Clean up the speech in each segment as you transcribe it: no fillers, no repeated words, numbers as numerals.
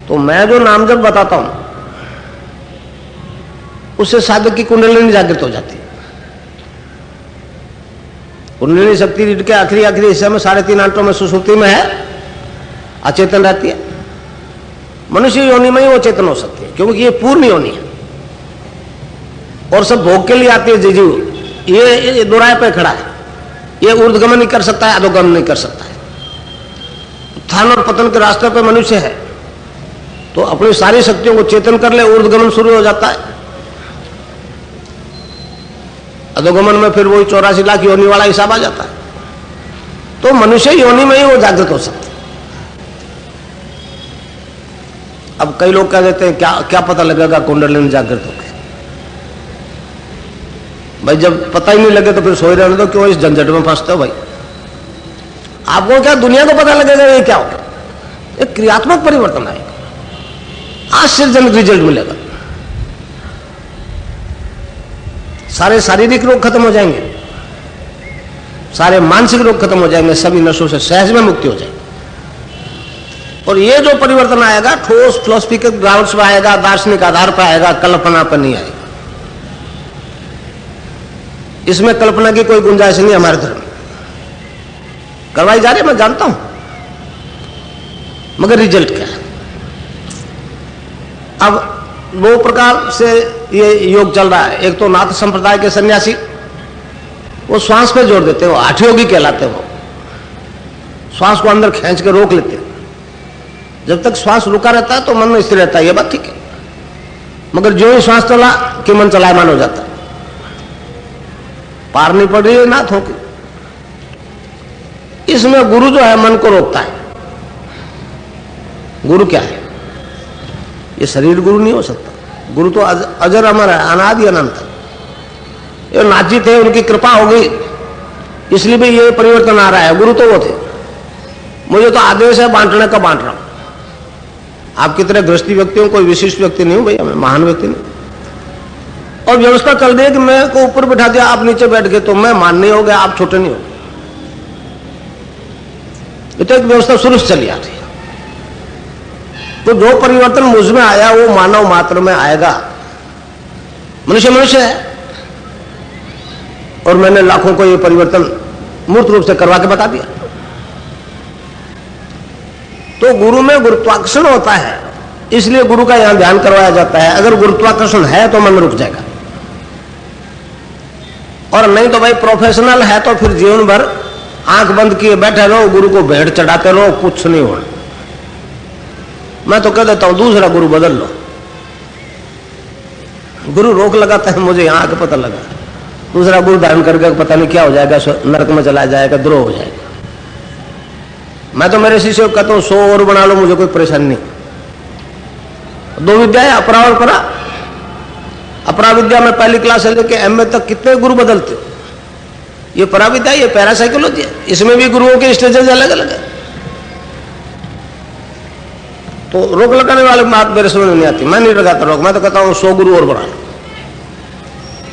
तो मैं जो नाम जब बताता हूं उससे साधक की कुंडलिनी जागृत हो जाती है। कुंडलिनी शक्ति रीढ़ के आखिरी हिस्से में 3.5 आंटों में सुसुप्ति में है, अचेतन रहती है। मनुष्य योनि में ही वो चेतन हो सकती है, क्योंकि ये पूर्ण योनि है और सब भोग के लिए आती है। जीव ये दोराहे पे खड़ा है, ये ऊर्ध्वगमन नहीं कर सकता है, अधोगमन नहीं कर सकता है। उत्थान और पतन के रास्ते पे मनुष्य है, तो अपनी सारी शक्तियों को चेतन कर ले, ऊर्ध्वगमन शुरू हो जाता है। अधोगमन में फिर वही 84 लाख योनि वाला हिसाब आ जाता है। तो मनुष्य योनि में ही वो जागृत हो सकता है। अब कई लोग कह देते हैं क्या पता लगेगा कुंडलिनी जागृत हो गई। भाई जब पता ही नहीं लगे तो फिर सोए रहने दो, क्यों इस झंझट में फंसते हो भाई। आपको क्या दुनिया को पता लगेगा ये क्या होगा? एक क्रियात्मक परिवर्तन आएगा, आश्चर्यजनक रिजल्ट मिलेगा। सारे शारीरिक रोग खत्म हो जाएंगे, सारे मानसिक रोग खत्म हो जाएंगे, सभी नशों से सहज में मुक्ति हो जाएगी। और ये जो परिवर्तन आएगा ठोस फिलोसफिकल ग्राउंड्स पर आएगा, दार्शनिक आधार पर आएगा, कल्पना पर नहीं आएगा। इसमें कल्पना की कोई गुंजाइश नहीं हमारे धर्म में। करवाई जा रही है, मैं जानता हूं, मगर रिजल्ट क्या है? अब 2 प्रकार से ये योग चल रहा है। एक तो नाथ संप्रदाय के सन्यासी, वो श्वास पे जोर देते हैं, वो हठ योगी कहलाते हैं। वो श्वास को अंदर खींच के रोक लेते हैं। जब तक श्वास रुका रहता है तो मन स्थिर रहता है, ये बात ठीक है। मगर जो ही श्वास चला कि मन चलायमान हो जाता है। पार नहीं पड़ रही है नाथ होगी। इसमें गुरु जो है मन को रोकता है। गुरु क्या है? ये शरीर गुरु नहीं हो सकता। गुरु तो अजर अमर है, अनादि अनंत है। ये नाथ जी थे, उनकी कृपा हो गई, इसलिए भी ये परिवर्तन आ रहा है। गुरु तो वो थे। मुझे तो आदेश है बांटने का, बांट रहा हूं। आपकी तरह गृहस्थी व्यक्ति हूं, कोई विशिष्ट व्यक्ति नहीं हूं भैया, मैं महान व्यक्ति नहीं। और व्यवस्था चल रही है कि मैं को ऊपर बिठा दिया, आप नीचे बैठ गए, तो मैं मान नहीं हो गया, आप छोटे नहीं हो। ये तो एक व्यवस्था शुरू से चली आ रही है। तो जो परिवर्तन मुझ में आया वो मानव मात्र में आएगा। मनुष्य मनुष्य है, और मैंने लाखों को ये परिवर्तन मूर्त रूप से करवा के बता दिया। तो गुरु में गुरुत्वाकर्षण होता है, इसलिए गुरु का यहां ध्यान करवाया जाता है। अगर गुरुत्वाकर्षण है तो मन रुक जाएगा, और नहीं तो भाई प्रोफेशनल है तो फिर जीवन भर आंख बंद किए बैठे रहो, गुरु को भेंट चढ़ाते रहो, कुछ नहीं होना। मैं तो कह देता हूं दूसरा गुरु बदल लो। गुरु रोक लगाता है, मुझे यहां आके पता लगा। दूसरा गुरु धारण करके पता नहीं क्या हो जाएगा, नरक में चला जाएगा, द्रोह हो जाएगा। मैं तो मेरे शिष्य को कहता हूं 100 और बना लो, मुझे कोई परेशानी नहीं। 2 विद्याएं, अपरा और परा। अपरा विद्या में पहली क्लास से लेकर एमए तक कितने गुरु बदलते हो। ये परा विद्या, ये पैरासाइकोलॉजी है, इसमें भी गुरुओं के स्टेजेस अलग अलग है। तो रोक लगाने वाले बात मेरे समझ में नहीं आती। मैं नहीं लगाता रोक, मैं तो कहता हूं 100 गुरु और बना लो,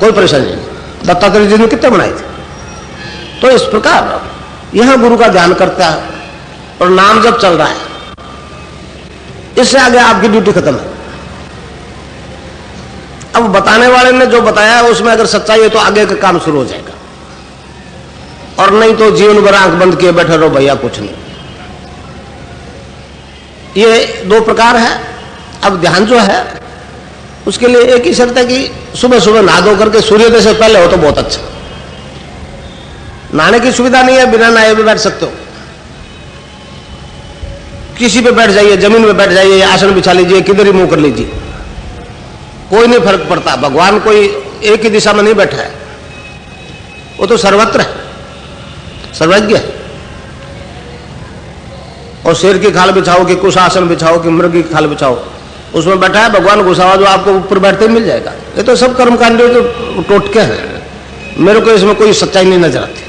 कोई परेशानी नहीं। दत्तात्रेय जी ने कितने बनाए थे। तो इस प्रकार यहां गुरु का ध्यान करता है और नाम जब चल रहा है, इससे आगे आपकी ड्यूटी खत्म है। अब बताने वाले ने जो बताया है उसमें अगर सच्चाई है तो आगे का काम शुरू हो जाएगा, और नहीं तो जीवन भर आंख बंद किए बैठे रहो भैया, कुछ नहीं। ये 2 प्रकार है। अब ध्यान जो है उसके लिए एक ही शर्त है कि सुबह सुबह नहा धो करके सूर्योदय से पहले हो तो बहुत अच्छा। नहाने की सुविधा नहीं है, बिना नहाए भी बैठ सकते हो। किसी पे बैठ जाइए, जमीन पे बैठ जाइए, आसन बिछा लीजिए, किधर ही मुंह कर लीजिए, कोई नहीं फर्क पड़ता। भगवान कोई एक ही दिशा में नहीं बैठा है, वो तो सर्वत्र है, सर्वज्ञ है। और शेर की खाल बिछाओ कि कुछ आसन बिछाओ कि मृग की खाल बिछाओ, उसमें बैठा है भगवान घुसावा, जो आपको ऊपर बैठते ही मिल जाएगा। ये तो सब कर्मकांड जो टोटके हैं, मेरे को इसमें कोई सच्चाई नहीं नजर आती।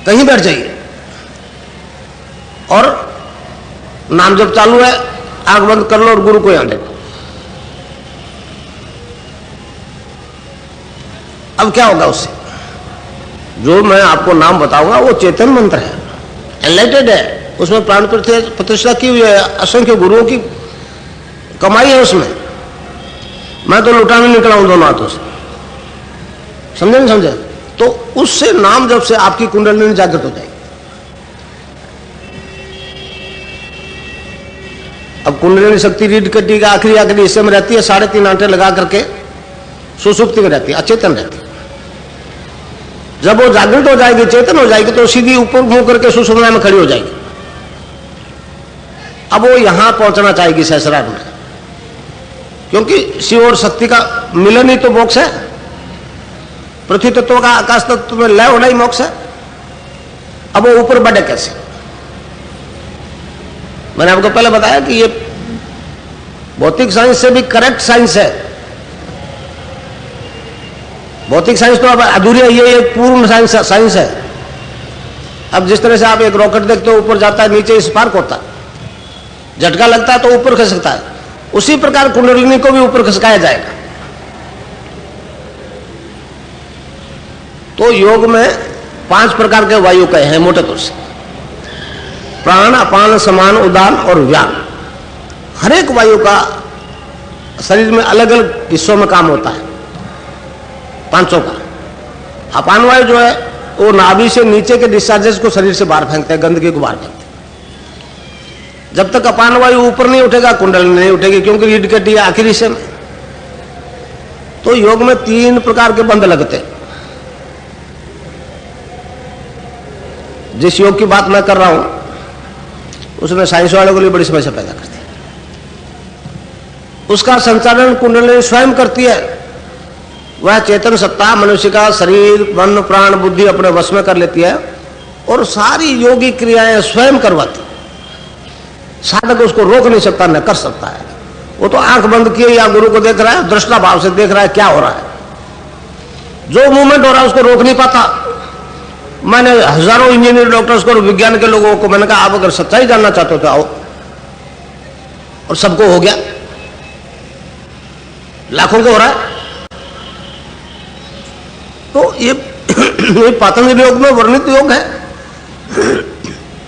कहीं बैठ जाइए और नाम जब चालू है, आंख बंद कर लो और गुरु को यहां देखो। अब क्या होगा उससे? जो मैं आपको नाम बताऊंगा वो चेतन मंत्र है, एनलाइटेड है, उसमें प्राण प्रतिष्ठा की हुई है, असंख्य गुरुओं की कमाई है उसमें। मैं तो लुटाने निकला हूं दोनों हाथों से, समझे नहीं समझे? तो उससे नाम जब से आपकी कुंडलिनी जागृत हो जाएगी। अब कुंडलिनी शक्ति रीढ़ की हड्डी का आखिरी हिस्से में रहती है, 3.5 आंटे लगा करके सुसुप्ति में रहती है, अचेतन रहती है। जब वो जागृत हो जाएगी, चेतन हो जाएगी, तो सीधी ऊपर मुंह करके सुषुम्ना में खड़ी हो जाएगी। अब वो यहां पहुंचना चाहेगी सहस्रार में, क्योंकि शिव और शक्ति का मिलन ही तो मोक्ष है। पृथ्वी तत्व का आकाश तत्व में लय होना ही मोक्ष है। अब वो ऊपर बढ़े कैसे? मैंने आपको पहले बताया कि ये भौतिक साइंस से भी करेक्ट साइंस है। भौतिक साइंस तो अब अधूरी है, ये एक पूर्ण साइंस है। अब जिस तरह से आप एक रॉकेट देखते हो, ऊपर जाता है, नीचे स्पार्क होता है, झटका लगता है तो ऊपर खिसकता है, उसी प्रकार कुंडलिनी को भी ऊपर खिसकाया जाएगा। तो योग में 5 प्रकार के वायु कहे हैं मोटे तौर से: प्राण, अपान, समान, उदान और व्यान। हर एक वायु का शरीर में अलग अलग हिस्सों में काम होता है, 500 का। अपान वायु जो है वो नाभि से नीचे के डिस्चार्जेस को शरीर से बाहर फेंकते हैं, गंदगी को बाहर फेंकते हैं। जब तक अपान वायु ऊपर नहीं उठेगा, कुंडलिनी नहीं उठेगी, क्योंकि रीढ़ की हड्डी आखिरी हिस्से में। तो योग में 3 प्रकार के बंध लगते हैं। जिस योग की बात मैं कर रहा हूं उसमें साइंस वालों के लिए बड़ी समस्या पैदा करती है। उसका संचालन कुंडलिनी स्वयं करती है। वह चेतन सत्ता मनुष्य का शरीर, मन, प्राण, बुद्धि अपने वश में कर लेती है और सारी योगी क्रियाएं स्वयं करवाती। साधक उसको रोक नहीं सकता, न कर सकता है। वो तो आंख बंद किए या गुरु को देख रहा है, दृष्टा भाव से देख रहा है क्या हो रहा है। जो मूवमेंट हो रहा है उसको रोक नहीं पाता। मैंने हजारों इंजीनियर, डॉक्टर्स को, विज्ञान के लोगों को मैंने कहा, आप अगर सच्चाई जानना चाहते हो तो आओ, और सबको हो गया, लाखों को हो रहा है। तो ये पतंजलि योग में वर्णित योग है।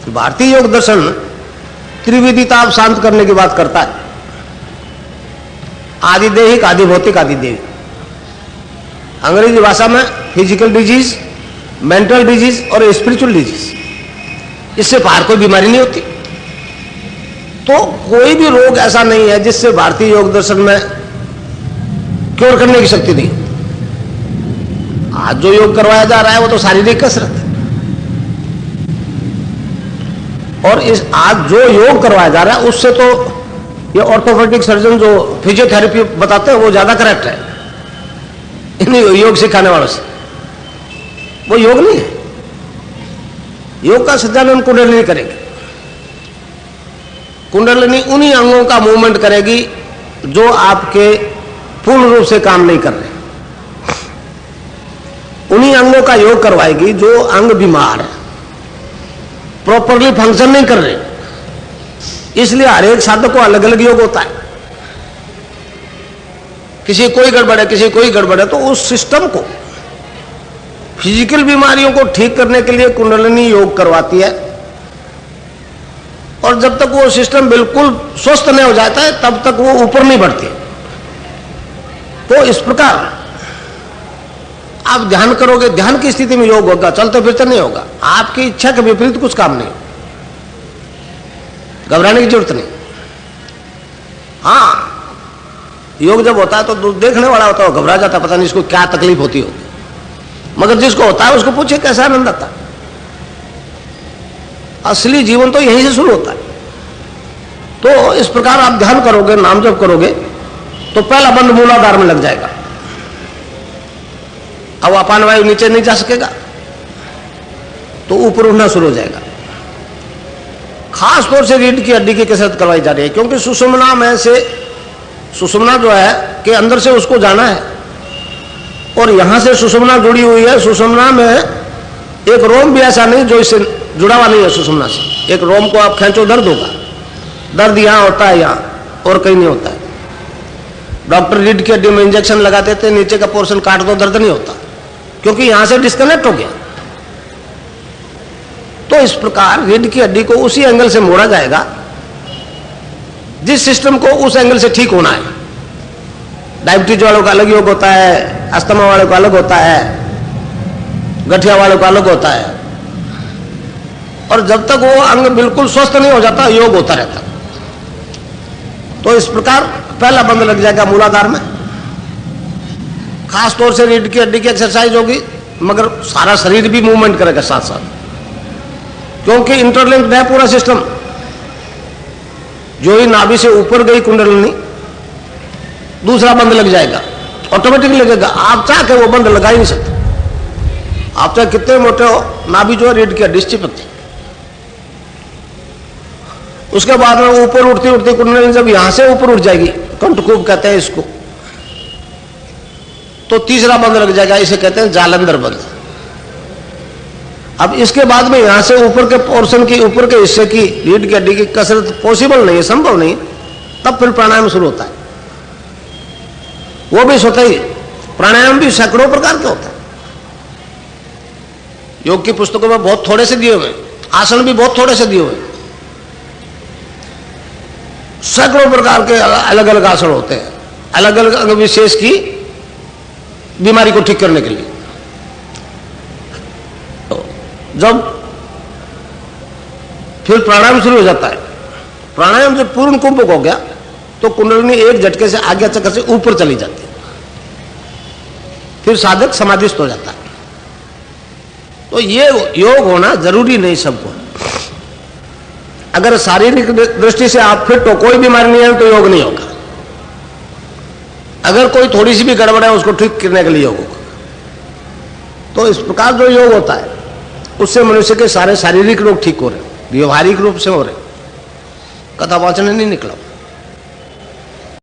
भारतीय योग दर्शन त्रिविधि ताप शांत करने की बात करता है: आदिदेहिक, आदिभौतिक, आदिदेविक। अंग्रेजी भाषा में फिजिकल डिजीज, मेंटल डिजीज और स्पिरिचुअल डिजीज। इससे बाहर कोई बीमारी नहीं होती। तो कोई भी रोग ऐसा नहीं है जिससे भारतीय योग दर्शन में क्योर करने की शक्ति नहीं। आज जो योग करवाया जा रहा है वो तो शारीरिक कसरत है, और इस आज जो योग करवाया जा रहा है उससे तो ये ऑर्थोपेडिक सर्जन जो फिजियोथेरेपी बताते हैं वो ज्यादा करेक्ट है इन योग सिखाने वालों से। वो योग नहीं है। योग का संचालन कुंडलिनी करेगी। कुंडलिनी उन्हीं अंगों का मूवमेंट करेगी जो आपके पूर्ण रूप से काम नहीं कर रहे। उन्हीं अंगों का योग करवाएगी जो अंग बीमार है, प्रॉपरली फंक्शन नहीं कर रहे। इसलिए हर एक साधक को अलग अलग योग होता है। किसी कोई गड़बड़ है, किसी कोई गड़बड़ है, तो उस सिस्टम को, फिजिकल बीमारियों को ठीक करने के लिए कुंडलिनी योग करवाती है। और जब तक वो सिस्टम बिल्कुल स्वस्थ नहीं हो जाता है तब तक वो ऊपर नहीं बढ़ती। तो इस प्रकार आप ध्यान करोगे, ध्यान की स्थिति में योग होगा, चलते फिरते नहीं होगा। आपकी इच्छा के विपरीत कुछ काम नहीं, घबराने की जरूरत नहीं। हाँ, योग जब होता है तो देखने वाला होता है घबरा जाता, पता नहीं इसको क्या तकलीफ होती होगी। मगर जिसको होता है उसको पूछे कैसा आनंद आता है। असली जीवन तो यहीं से शुरू होता है। तो इस प्रकार आप ध्यान करोगे, नाम जप करोगे, तो पहला बंद मूलाधार में लग जाएगा। अब अपान वायु नीचे नहीं जा सकेगा तो ऊपर उठना शुरू हो जाएगा। खास तौर से रीढ़ की हड्डी की कसरत करवाई जा रही है, क्योंकि सुषुम्ना में से, सुषुम्ना जो है कि अंदर से उसको जाना है, और यहां से सुषुम्ना जुड़ी हुई है। सुषुम्ना में एक रोम भी ऐसा नहीं जो इससे जुड़ा हुआ नहीं है सुषुम्ना से। एक रोम को आप खींचो, दर्द होगा। दर्द यहां होता है, यहां, और कहीं नहीं होता है। डॉक्टर रीढ़ की हड्डी में इंजेक्शन लगा देते, नीचे का पोर्शन काट दो, दर्द नहीं होता, क्योंकि यहां से डिस्कनेक्ट हो गया। तो इस प्रकार रीढ़ की हड्डी को उसी एंगल से मोड़ा जाएगा जिस सिस्टम को उस एंगल से ठीक होना है। डायबिटीज वालों का अलग योग होता है, अस्थमा वालों का अलग होता है, गठिया वालों का अलग होता है। और जब तक वो अंग बिल्कुल स्वस्थ नहीं हो जाता, योग होता रहता। तो इस प्रकार पहला बंद लग जाएगा मूलाधार में। खास तौर से रीढ़ की हड्डी की एक्सरसाइज होगी, मगर सारा शरीर भी मूवमेंट करेगा साथ साथ, क्योंकि इंटरलिंक्ड है पूरा सिस्टम। जो ही नाभि से ऊपर गई कुंडलिनी, दूसरा बंद लग जाएगा, ऑटोमेटिक लगेगा। आप चाह के वो बंद लगा ही नहीं सकते। आप चाहे कितने मोटे हो, नाभि जो है रीढ़ की हड्डी से चिपकती। उसके बाद में ऊपर उठती उठती कुंडलिनी जब यहां से ऊपर उठ जाएगी, कंठकूप कहते हैं इसको, तो तीसरा बंद लग जाएगा, इसे कहते हैं जालंधर बंद। अब इसके बाद में यहां से ऊपर के पोर्शन की, ऊपर के हिस्से की रीढ़ की हड्डी की कसरत पॉसिबल नहीं है, संभव नहीं, तब फिर प्राणायाम शुरू होता है। वो भी स्वतः ही, प्राणायाम भी सैकड़ों प्रकार के होता है। योग की पुस्तकों में बहुत थोड़े से दिए हुए, आसन भी बहुत थोड़े से दिए हुए, सैकड़ों प्रकार के अलग अलग आसन होते हैं, अलग अलग अंग विशेष की बीमारी को ठीक करने के लिए। तो जब फिर प्राणायाम शुरू हो जाता है, प्राणायाम जब पूर्ण कुंभक हो गया तो कुंडलिनी एक झटके से आज्ञा चक्र से ऊपर चली जाती है, फिर साधक समाधिस्थ हो जाता है। तो ये योग होना जरूरी नहीं सबको। अगर शारीरिक दृष्टि से आप फिट हो, कोई बीमारी नहीं है, तो योग नहीं होगा। अगर कोई थोड़ी सी भी गड़बड़ है, उसको ठीक करने के लिए योग होगा। तो इस प्रकार जो योग होता है, उससे मनुष्य के सारे शारीरिक रोग ठीक हो रहे, व्यवहारिक रूप से हो रहे, कथा वाचन नहीं निकला।